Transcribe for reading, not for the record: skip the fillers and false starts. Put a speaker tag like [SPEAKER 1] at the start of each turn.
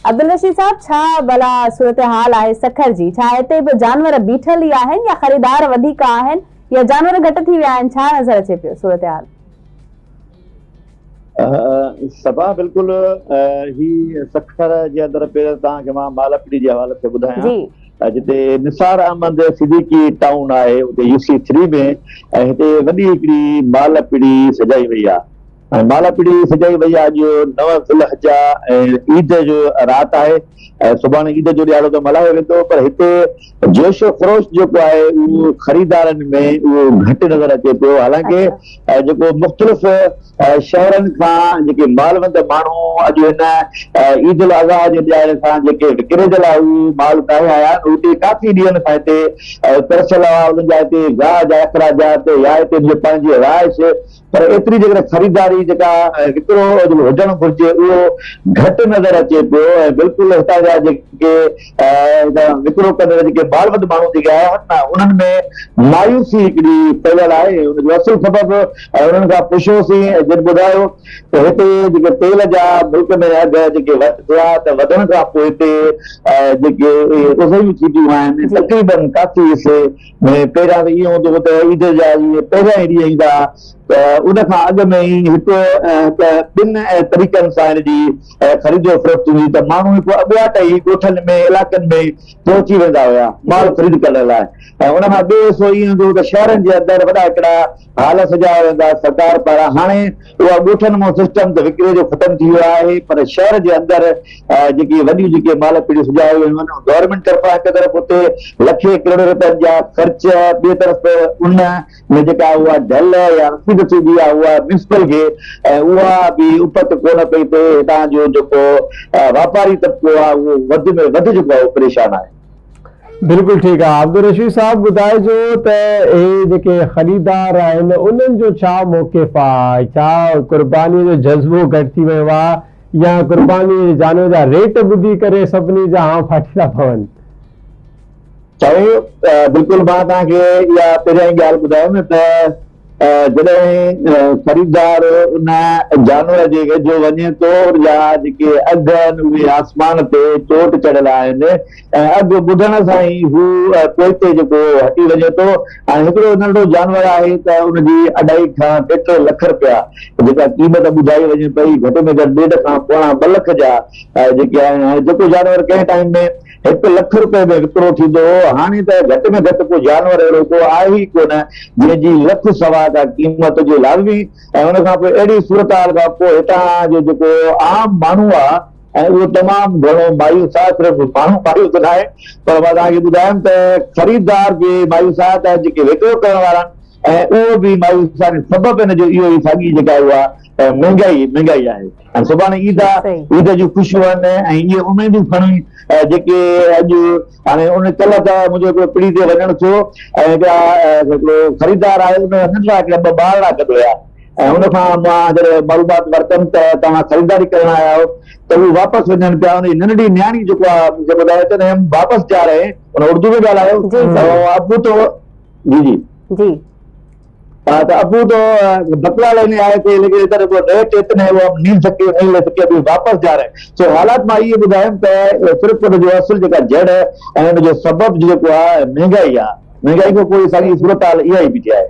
[SPEAKER 1] अब्दुल रशीद साहब, छा भला सूरत हाल आहे सखर जी? छा हिते बि जानवर बीठल ई आहिनि या ख़रीदार वधीक आहिनि या जानवर घटि थी विया आहिनि? छा नज़र अचे पियो सूरत हाल?
[SPEAKER 2] सभा बिल्कुल ही सखर जे अंदरि पहिरियों तव्हांखे मां मालपीड़ी जे हवाले से ॿुधायां जिते निसार अहमद सिद्दीकी टाउन आहे उते UC3 में ऐं हिते वॾी हिकिड़ी मालपीड़ी सजाई वई आहे। मालपीड़ी सजाई वई आहे अॼु 9 ज़ुल्हिज्जा ऐं ईद जो राति आहे ऐं सुभाणे ईद जो ॾियारो त मल्हायो वेंदो, पर हिते जोश ख़रोश जेको आहे उहो ख़रीदारनि में उहो घटि नज़र अचे पियो। हालांकि जेको मुख़्तलिफ़ शहरनि खां जेके मालवंत माण्हू अॼु हिन ईद उल अज़हा जे ॾियारे सां जेके विकिरे जे लाइ उहे माल ठाहे आया आहिनि, उते काफ़ी ॾींहंनि खां हिते तरसल आहे, उन्हनि जा हिते गाह जा अख़राजात या हिते पंहिंजी रिहाइश, पर एतिरी जेकॾहिं ख़रीदारी जेका हिकिड़ो हुजणु घुरिजे उहो घटि नज़र अचे पियो। ऐं बिल्कुलु हितां जा जेके विकिरो कंदड़ जेके बालवंत माण्हू जेके आहिनि न, उन्हनि में मायूसी हिकिड़ी फैलियल आहे। उनजो असुलु सबबु उन्हनि खां पुछियोसीं, जिन ॿुधायो त हिते जेके तेल जा मुल्क में अघ जेके थिया त वधण खां पोइ हिते जेके उज़यूं थी पियूं आहिनि तक़रीबन काफ़ी हिसे में पहिरियां त इहो हूंदो त ईद जा पहिरियां ई ॾींहं ईंदा त उन खां अॻु में ई हिकु ॿिनि तरीक़नि सां हिन जी ख़रीदो फ़रोख़्त हुई त माण्हू हिकु अॻुवाट ई ॻोठनि में इलाइक़नि में पहुची वेंदा हुआ माल ख़रीद करण लाइ। ऐं उन खां ॿियो हिसो इहो हूंदो त शहरनि जे अंदरि वॾा हिकिड़ा हाल सजाया वेंदा सरकार पारां। हाणे उहा ॻोठनि मां सिस्टम त विकिरे जो ख़तमु थी वियो आहे, पर शहर जे अंदरि जेकी वॾियूं जेके माल पीड़ियूं सजायूं वेंदियूं आहिनि गवर्नमेंट तरफ़ां हिकु तरफ़ उते लखे करोड़ रुपयनि जा ख़र्च, ॿिए तरफ़ उन में जेका उहा ढल या रसीद थींदी आहे उहा म्यूनिसिपल खे उहा बि उपत कोन पई थिए। हितां जो जेको वापारी तबिको आहे उहो वधि में वधि जेको आहे उहो परेशान आहे।
[SPEAKER 3] बिल्कुलु ठीकु आहे। अब्दुल रशीद साहब ॿुधाइजो त हे जेके ख़रीदार आहिनि उन्हनि जो छा मौक़िफ़ आहे? छा क़ुर्बानीअ जो जज़्बो घटि थी वियो आहे या क़ुर्बानी जानवर जा रेट ॿुधी करे सभिनी जा हां फाटी था पवनि?
[SPEAKER 2] बिल्कुलु मां तव्हांखे इहा पहिरियां ई ॻाल्हि ॿुधायो न त जॾहिं ख़रीदार उन जानवर जे वेझो वञे थो या जेके अघ आहिनि उहे आसमान ते चोट चढ़ियल आहिनि ऐं अघु ॿुधण सां ई हू पोइ ते जेको हटी वञे थो। हाणे हिकिड़ो नंढो जानवर आहे त उनजी 2.5 खां 3 लख रुपया जेका क़ीमत ॿुधाई वञे पई, घटि में घटि 1.5 खां पोणा 2 लख जा जेके आहिनि। हाणे जेको जानवर कंहिं टाइम में 1 लख रुपए में विकिरो थींदो हो, हाणे त घटि में घटि को जानवर अहिड़ो को आहे ई कोन जंहिंजी लख सवा का क़ीमत जो लाज़मी। ऐं उन खां पोइ अहिड़ी सूरत हाल खां पोइ हितां जो जेको आम माण्हू आहे ऐं उहो तमामु घणो मायूस आहे। सिर्फ़ु माण्हू मायूस न आहे, पर मां तव्हांखे ॿुधायां त ख़रीदार जे मायूसात आहे, जेके विकिरो करण वारा ऐं उहो बि मायूस आहे। सबबु हिन जो इहो ई साॻी जेका उहा महांगाई आहे। ऐं सुभाणे ईद आहे, ईद जूं ख़ुशियूं आहिनि ऐं इहे उमेदूं खणी जेके अॼु हाणे उन कल्ह त मुंहिंजो हिकिड़ो पीढ़ी ते वञणु थियो ऐं हिकिड़ो ख़रीदार आहे उन नंढड़ा हिकिड़ा 2 ॿारड़ा गॾु हुया ऐं हुन खां मां जॾहिं मालूमात वरितमि त तव्हां ख़रीदारी करण आया आहियो त उहे वापसि वञनि पिया। उन नंढड़ी न्याणी जेको आहे मूंखे ॿुधायो त हम वापसि जा रहे हैं, उन उर्दू में ॻाल्हायो अबू तो जी जी हाँ तो अबू तो बकला लेने आए थे लेकिन इधर वो रेट इतने वो हम नहीं ले सके अभी वापस जा रहे हैं। सो हालात में ये बुधाएं त सिर्फ जो असुल जेका जड़ है ऐं जो सबब जेको आहे महंगाई आहे, महंगाई को कोई साॻी सूरत हाल इहा ई बीठी आहे।